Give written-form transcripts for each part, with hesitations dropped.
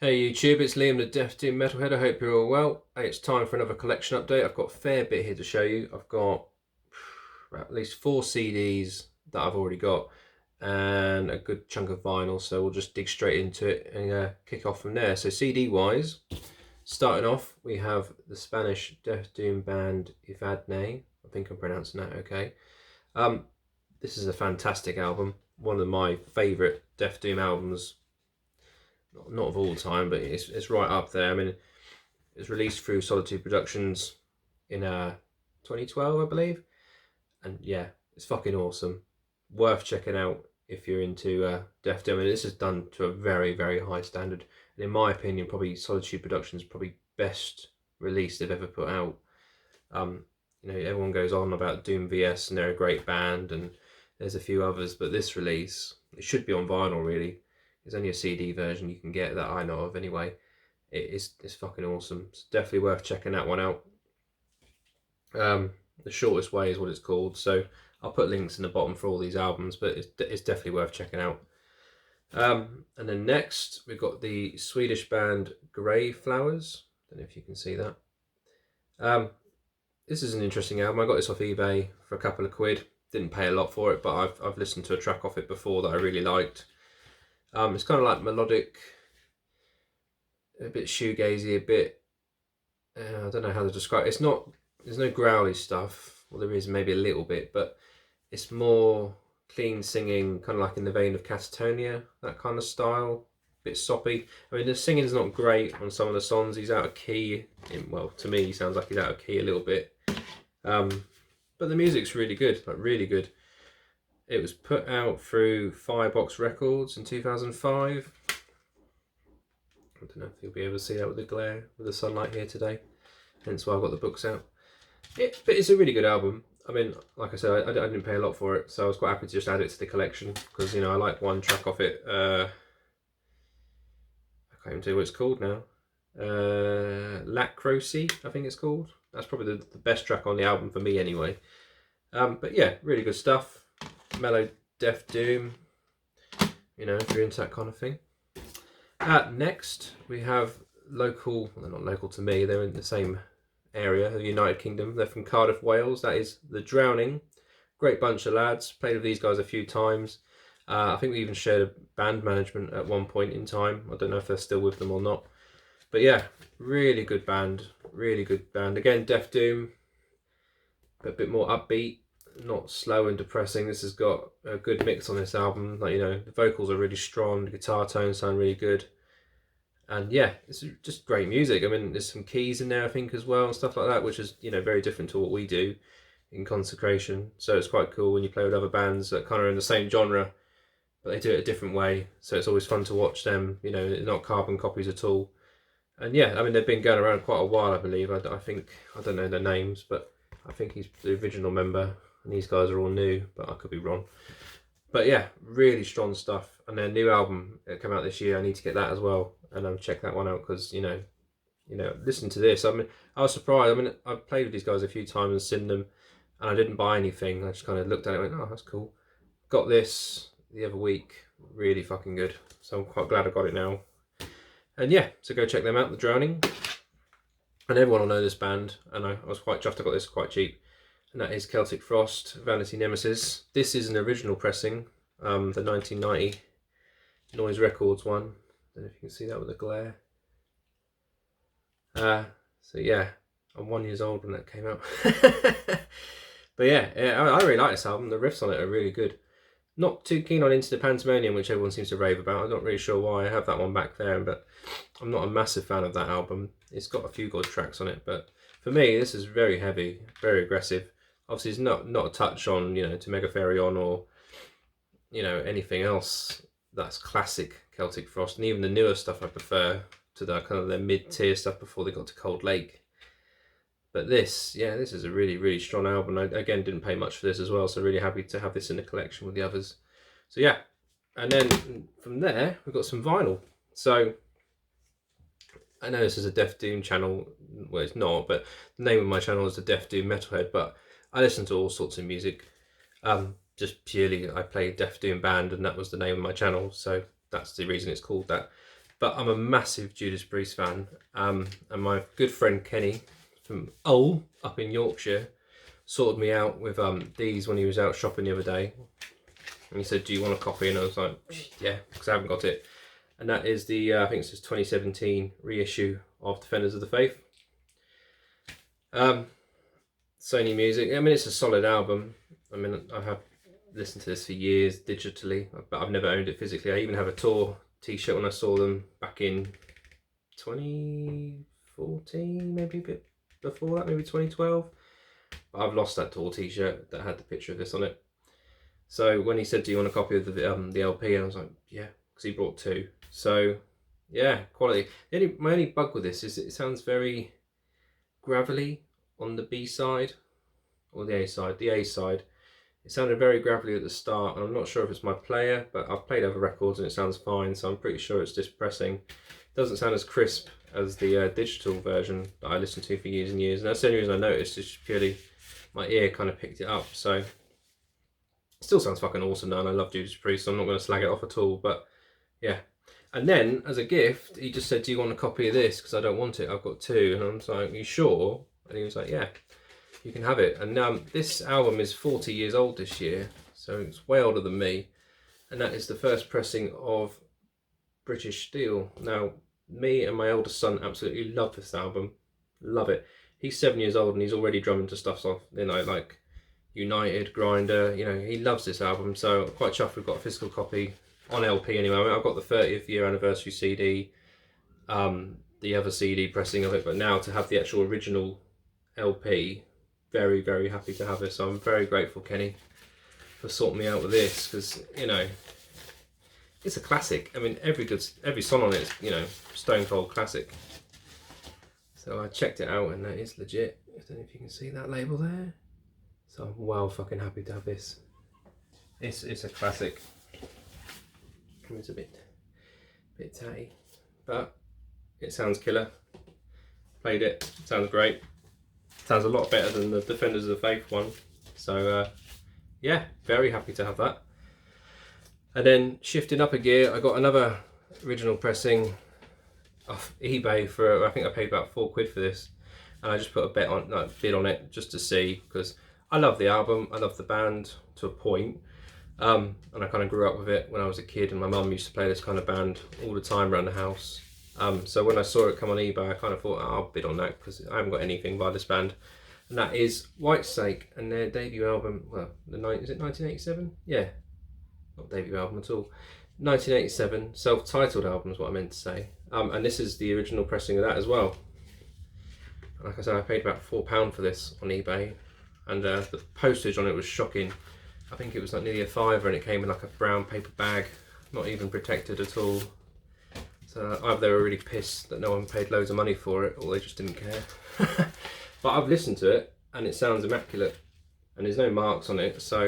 Hey YouTube, it's Liam the Deaf Doom Metalhead. I hope you're all well. Hey, it's time for another collection update. I've got a fair bit here to show you. I've got at least 4 CDs that I've already got and a good chunk of vinyl, so we'll just dig straight into it and kick off from there. So CD wise, starting off, we have the Spanish Deaf Doom band Evadne. I think I'm pronouncing that okay. This is a fantastic album, one of my favourite Deaf Doom albums. Not of all time, but it's right up there. I mean, it's released through Solitude Productions in 2012, I believe, and yeah, it's fucking awesome. Worth checking out if you're into Deaf Doom. I mean, this is done to a very, very high standard, and in my opinion, probably Solitude Productions probably best release they've ever put out. You know, everyone goes on about Doom VS and they're a great band, and there's a few others, but this release, it should be on vinyl really. There's only a CD version you can get that I know of anyway. It's fucking awesome. It's definitely worth checking that one out. The Shortest Way is what it's called, so I'll put links in the bottom for all these albums, but it's definitely worth checking out. And then next we've got the Swedish band Grail. Don't know if you can see that. This is an interesting album. I got this off eBay for a couple of quid. Didn't pay a lot for it, but I've listened to a track off it before that I really liked. It's kind of like melodic, a bit shoegazy, a bit, I don't know how to describe it. There's no growly stuff, well there is maybe a little bit, but it's more clean singing, kind of like in the vein of Catatonia, that kind of style, a bit soppy. I mean, the singing's not great on some of the songs, he's out of key, well to me he sounds like he's out of key a little bit, but the music's really good, like really good. It was put out through Firebox Records in 2005. I don't know if you'll be able to see that with the glare, with the sunlight here today. Hence why I've got the books out. But it's a really good album. I mean, like I said, I didn't pay a lot for it, so I was quite happy to just add it to the collection. Because, you know, I like one track off it. I can't even tell you what it's called now. Lacrosse, I think it's called. That's probably the best track on the album for me anyway. But yeah, really good stuff. Mellow Deaf Doom, you know, if you're into that kind of thing. Next we have local, well, they're not local to me, they're in the same area, the United Kingdom. They're from Cardiff, Wales. That is The Drowning. Great bunch of lads, played with these guys a few times. I think we even shared a band management at one point in time. I don't know if they're still with them or not, but yeah, really good band, really good band. Again, Deaf Doom, but a bit more upbeat, not slow and depressing. This has got a good mix on this album. Like, you know, the vocals are really strong, the guitar tones sound really good, and yeah, it's just great music. I mean, there's some keys in there I think as well and stuff like that, which is, you know, very different to what we do in Consecration. So it's quite cool when you play with other bands that kind of are in the same genre, but they do it a different way. So it's always fun to watch them. You know, they're not carbon copies at all. And yeah, I mean, they've been going around quite a while, I believe. I think, I don't know their names, but I think he's the original member. And these guys are all new, but I could be wrong. But yeah, really strong stuff. And their new album that came out this year, I need to get that as well, and check that one out, because you know, listen to this. I mean, I was surprised. I mean, I've played with these guys a few times and seen them, and I didn't buy anything. I just kind of looked at it and went, oh, that's cool. Got this the other week, really fucking good. So I'm quite glad I got it now. And yeah, so go check them out, The Drowning. And everyone will know this band, and I was quite chuffed I got this quite cheap. And that is Celtic Frost, Vanity Nemesis. This is an original pressing, the 1990 Noise Records one. I don't know if you can see that with the glare. So yeah, I'm 1 year old when that came out. But yeah, I really like this album. The riffs on it are really good. Not too keen on Into the Pandemonium, which everyone seems to rave about. I'm not really sure why. I have that one back there, but I'm not a massive fan of that album. It's got a few good tracks on it, but for me, this is very heavy, very aggressive. Obviously, it's not a touch on, you know, to Megatherion or, you know, anything else that's classic Celtic Frost, and even the newer stuff I prefer to the kind of their mid-tier stuff before they got to Cold Lake. But this, yeah, this is a really, really strong album. I, again, didn't pay much for this as well, so really happy to have this in the collection with the others. So yeah, and then from there, we've got some vinyl. So I know this is a Deaf Doom channel, well it's not, but the name of my channel is the Deaf Doom Metalhead, but I listen to all sorts of music. Just purely, I play Deaf Doom Band, and that was the name of my channel, so that's the reason it's called that. But I'm a massive Judas Priest fan, and my good friend Kenny from Hull up in Yorkshire sorted me out with these when he was out shopping the other day, and he said, "Do you want a copy?" And I was like, "Yeah," because I haven't got it. And that is the I think it's just 2017 reissue of Defenders of the Faith. Sony Music. I mean, it's a solid album. I mean, I have listened to this for years digitally, but I've never owned it physically. I even have a tour t-shirt when I saw them back in 2014, maybe a bit before that, maybe 2012. But I've lost that tour t-shirt that had the picture of this on it. So when he said, "Do you want a copy of the LP?" and I was like, "Yeah," because he brought two. So yeah, quality. My only bug with this is it sounds very gravelly on the B side or the A side. The A side, it sounded very gravelly at the start, and I'm not sure if it's my player, but I've played other records and it sounds fine, so I'm pretty sure it's just pressing. It doesn't sound as crisp as the digital version that I listened to for years and years, and that's the only reason I noticed. It's just purely my ear kind of picked it up. So it still sounds fucking awesome now, and I love Judas Priest, so I'm not going to slag it off at all. But yeah. And then as a gift, he just said, "Do you want a copy of this? Because I don't want it. I've got two." And I was like, "Are you sure?" And he was like, "Yeah, you can have it." And this album is 40 years old this year, so it's way older than me. And that is the first pressing of British Steel. Now, me and my oldest son absolutely love this album. Love it. He's 7 years old and he's already drumming to stuff off, you know, like United, Grinder. You know, he loves this album. So I'm quite chuffed we've got a physical copy on LP anyway. I mean, I've got the 30th year anniversary CD, the other CD pressing of it, but now to have the actual original LP, very, very happy to have this. So I'm very grateful, Kenny, for sorting me out with this, because, you know, it's a classic. I mean, every song on it is, you know, stone cold classic. So I checked it out and that is legit. I don't know if you can see that label there. So I'm well fucking happy to have this. It's a classic. It's a bit tatty, but it sounds killer. Played it, sounds great. Sounds a lot better than the Defenders of the Faith one. So yeah, very happy to have that. And then shifting up a gear, I got another original pressing off eBay for, I think I paid about £4 for this, and I just put a bid on it just to see, because I love the album, I love the band to a point. And I kind of grew up with it when I was a kid, and my mum used to play this kind of band all the time around the house. So when I saw it come on eBay, I kind of thought, I'll bid on that because I haven't got anything by this band. And that is Whitesnake and their debut album. Well, is it 1987? Yeah, not debut album at all. 1987 self-titled album is what I meant to say. And this is the original pressing of that as well. Like I said, I paid about £4 for this on eBay, and the postage on it was shocking. I think it was like nearly a £5, and it came in like a brown paper bag, not even protected at all. So either they were really pissed that no one paid loads of money for it, or they just didn't care. But I've listened to it and it sounds immaculate, and there's no marks on it, so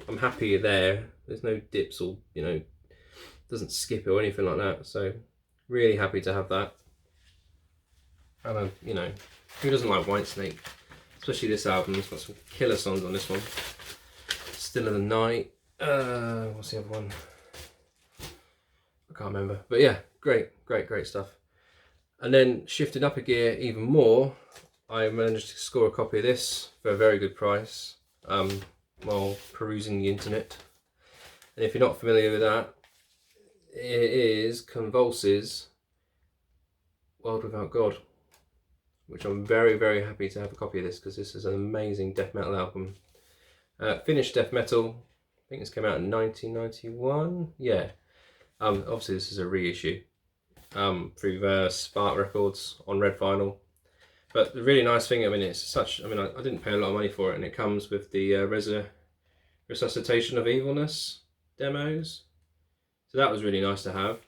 I'm happy there. There's no dips or, you know, doesn't skip it or anything like that. So really happy to have that. And you know, who doesn't like Whitesnake? Especially this album. It's got some killer songs on this one. Still of the Night. What's the other one? I can't remember. But yeah, great stuff. And then shifting up a gear even more, I managed to score a copy of this for a very good price while perusing the internet. And if you're not familiar with that, it is Convulse's World Without God, which I'm very, very happy to have a copy of this, because this is an amazing death metal album. Finnish death metal. I think this came out in 1991. Yeah. Obviously this is a reissue through Spark Records on red vinyl. But the really nice thing, I mean, it's such, I mean, I didn't pay a lot of money for it, and it comes with the Resuscitation of Evilness demos. So that was really nice to have.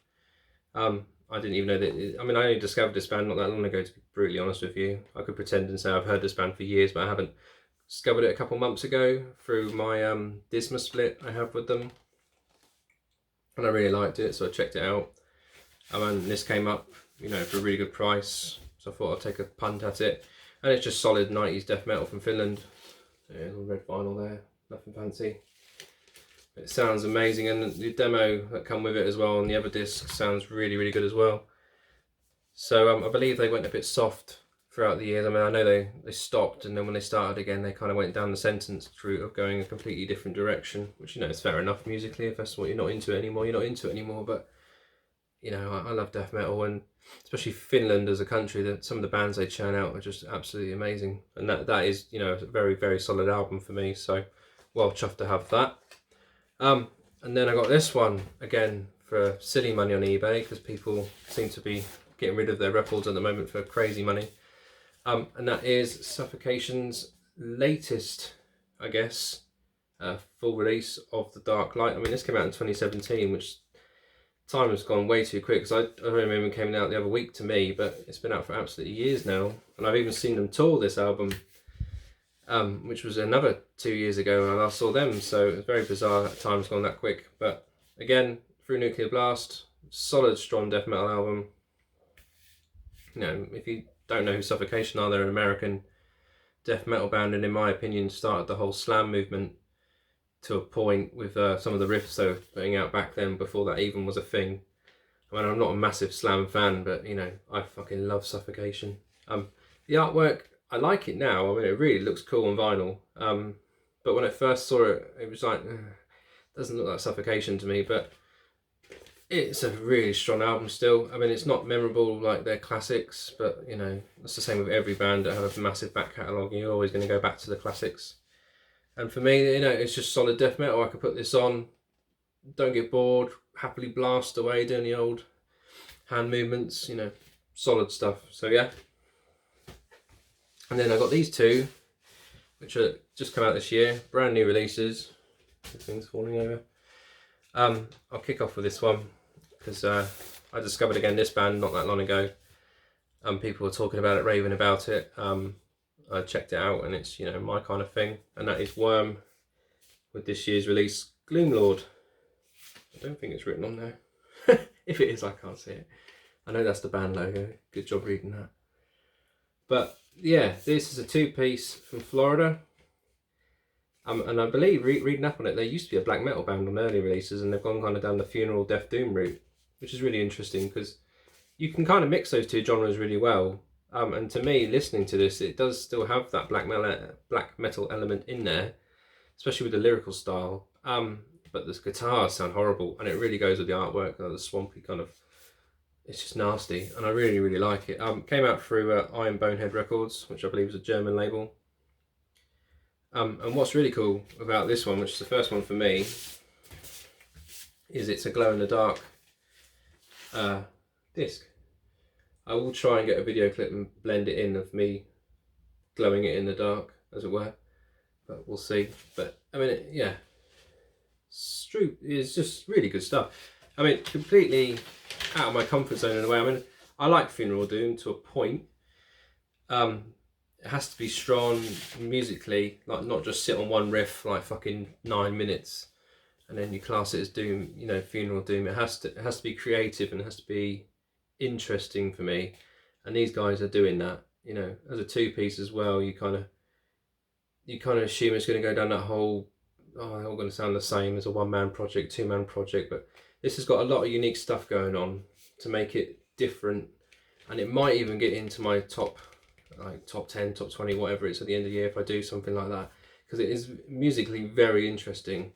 I didn't even know that, I mean, I only discovered this band not that long ago, to be brutally honest with you. I could pretend and say I've heard this band for years, but I haven't. Discovered it a couple months ago through my Disma split I have with them, and I really liked it, so I checked it out. And this came up, you know, for a really good price, so I thought I'd take a punt at it. And it's just solid 90s death metal from Finland. Yeah, little red vinyl there, nothing fancy. It sounds amazing, and the demo that come with it as well on the other disc sounds really, really good as well. So I believe they went a bit soft throughout the years. I mean, I know they stopped, and then when they started again, they kind of went down the sentence route of going a completely different direction, which, you know, is fair enough musically. If that's what you're not into it anymore, you're not into it anymore. But, you know, I love death metal, and especially Finland as a country, that some of the bands they churn out are just absolutely amazing. And that is, you know, a very, very solid album for me. So well chuffed to have that. And then I got this one again for silly money on eBay, because people seem to be getting rid of their records at the moment for crazy money. And that is Suffocation's latest, I guess, full release of The Dark Light. I mean, this came out in 2017, which time has gone way too quick, because I remember it came out the other week to me, but it's been out for absolutely years now. And I've even seen them tour this album, which was another 2 years ago when I last saw them. So it's very bizarre that time's gone that quick. But again, Through Nuclear Blast, solid, strong death metal album. You know, if you don't know who Suffocation are, they're an American death metal band, and in my opinion started the whole slam movement to a point with some of the riffs they were putting out back then, before that even was a thing. I mean, I'm not a massive slam fan, but, you know, I fucking love Suffocation. The artwork, I like it now. I mean, it really looks cool on vinyl. But when I first saw it, it was like, doesn't look like Suffocation to me, but it's a really strong album still. I mean, it's not memorable like their classics, but, you know, it's the same with every band that have a massive back catalogue. You're always going to go back to the classics. And for me, you know, it's just solid death metal. I could put this on, don't get bored, happily blast away doing the old hand movements, you know, solid stuff. So yeah. And then I got these two, which are just come out this year, brand new releases. Things falling over. I'll kick off with this one, because I discovered again this band not that long ago. People were talking about it, raving about it. I checked it out, and it's, you know, my kind of thing. And that is Worm, with this year's release, Gloomlord. I don't think it's written on there. If it is, I can't see it. I know that's the band logo. Good job reading that. But yeah, this is a two-piece from Florida. And I believe, reading up on it, there used to be a black metal band on early releases, and they've gone kind of down the funeral death doom route, which is really interesting, because you can kind of mix those two genres really well. And to me, listening to this, it does still have that black metal element in there, especially with the lyrical style. But the guitars sound horrible, and it really goes with the artwork, the swampy kind of, it's just nasty, and I really, really like it. Came out through Iron Bonehead Records, which I believe is a German label. And what's really cool about this one, which is the first one for me, is it's a glow-in-the-dark disc. I will try and get a video clip and blend it in of me glowing it in the dark, as it were, but we'll see. But I mean, yeah, Strew is just really good stuff. I mean, completely out of my comfort zone in a way. I mean, I like Funeral Doom to a point. It has to be strong musically, like not just sit on one riff like fucking 9 minutes and then you class it as doom, you know, Funeral Doom. It has to be creative, and it has to be interesting for me, and these guys are doing that. You know, as a two-piece as well, you kind of assume it's going to go down that whole, oh, they're all going to sound the same as a one-man project, two-man project, but this has got a lot of unique stuff going on to make it different, and it might even get into my top 10, top 20, whatever it's at the end of the year if I do something like that, because it is musically very interesting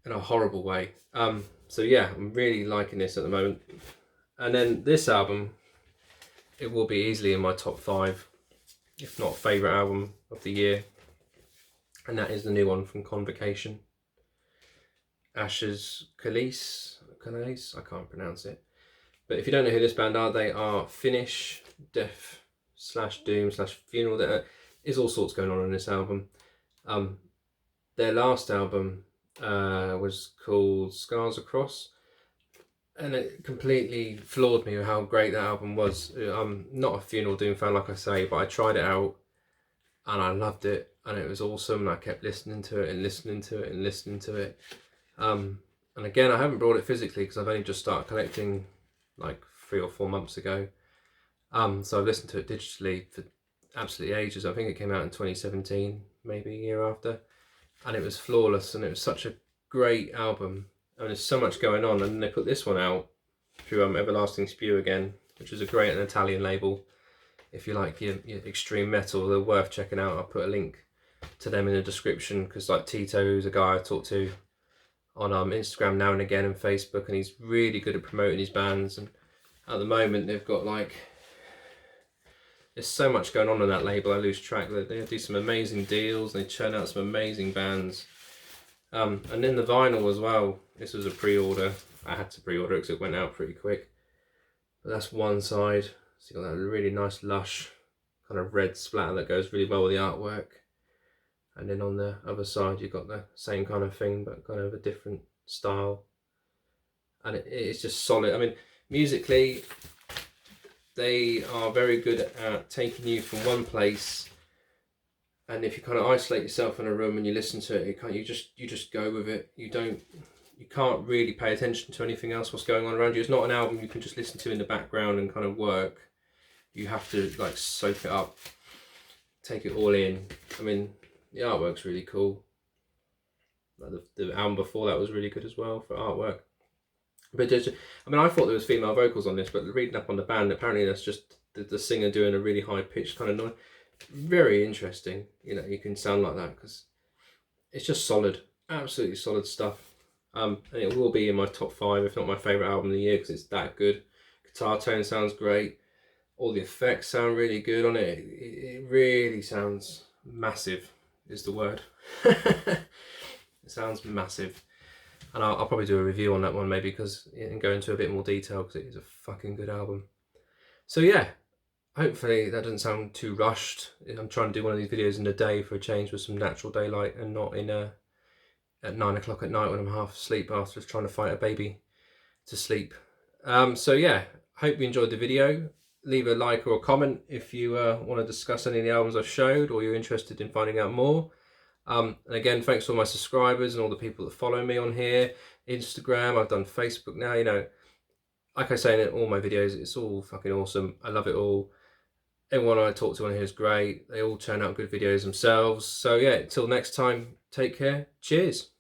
in a horrible way. So yeah, I'm really liking this at the moment. And then this album, it will be easily in my top 5, if not favourite album of the year, and that is the new one from Convocation, Ashes Coalesce, I can't pronounce it. But if you don't know who this band are, they are Finnish death / doom / funeral. There is all sorts going on in this album. Their last album was called Scars Across, and it completely floored me with how great that album was. I'm not a Funeral Doom fan, like I say, but I tried it out and I loved it, and it was awesome, and I kept listening to it and listening to it and listening to it. And again, I haven't brought it physically because I've only just started collecting like 3 or 4 months ago. So I've listened to it digitally for absolutely ages. I think it came out in 2017, maybe a year after, and it was flawless, and it was such a great album, and there's so much going on. And then they put this one out through Everlasting Spew again, which is a great Italian label. If you like your extreme metal, they're worth checking out. I'll put a link to them in the description, because like Tito's a guy I talk to on Instagram now and again and Facebook, and he's really good at promoting his bands. And at the moment they've got like, there's so much going on that label, I lose track. They do some amazing deals, they churn out some amazing bands. And then the vinyl as well, this was a pre-order. I had to pre-order it because it went out pretty quick. But that's one side, so you've got that really nice lush kind of red splatter that goes really well with the artwork. And then on the other side you've got the same kind of thing but kind of a different style. And it's just solid. I mean, musically they are very good at taking you from one place, and if you kind of isolate yourself in a room and you listen to it, you just go with it. You can't really pay attention to anything else what's going on around you. It's not an album you can just listen to in the background and kind of work. You have to like soak it up, take it all in. I mean, the artwork's really cool. Like the album before that was really good as well for artwork. But just, I mean, I thought there was female vocals on this, but reading up on the band, apparently that's just the singer doing a really high pitched kind of noise. Very interesting, you know, you can sound like that because it's just solid, absolutely solid stuff. And it will be in my top 5, if not my favourite album of the year, because it's that good. Guitar tone sounds great. All the effects sound really good on it. It really sounds massive, is the word. It sounds massive. And I'll probably do a review on that one maybe, and go into a bit more detail, because it is a fucking good album. So yeah, hopefully that doesn't sound too rushed. I'm trying to do one of these videos in the day for a change, with some natural daylight, and not at 9 o'clock at night when I'm half asleep after just trying to fight a baby to sleep. So yeah, hope you enjoyed the video. Leave a like or a comment if you want to discuss any of the albums I've showed, or you're interested in finding out more. And again, thanks to all my subscribers and all the people that follow me on here. Instagram, I've done Facebook now, you know. Like I say in all my videos, it's all fucking awesome. I love it all. Everyone I talk to on here is great. They all churn out good videos themselves. So yeah, until next time, take care. Cheers.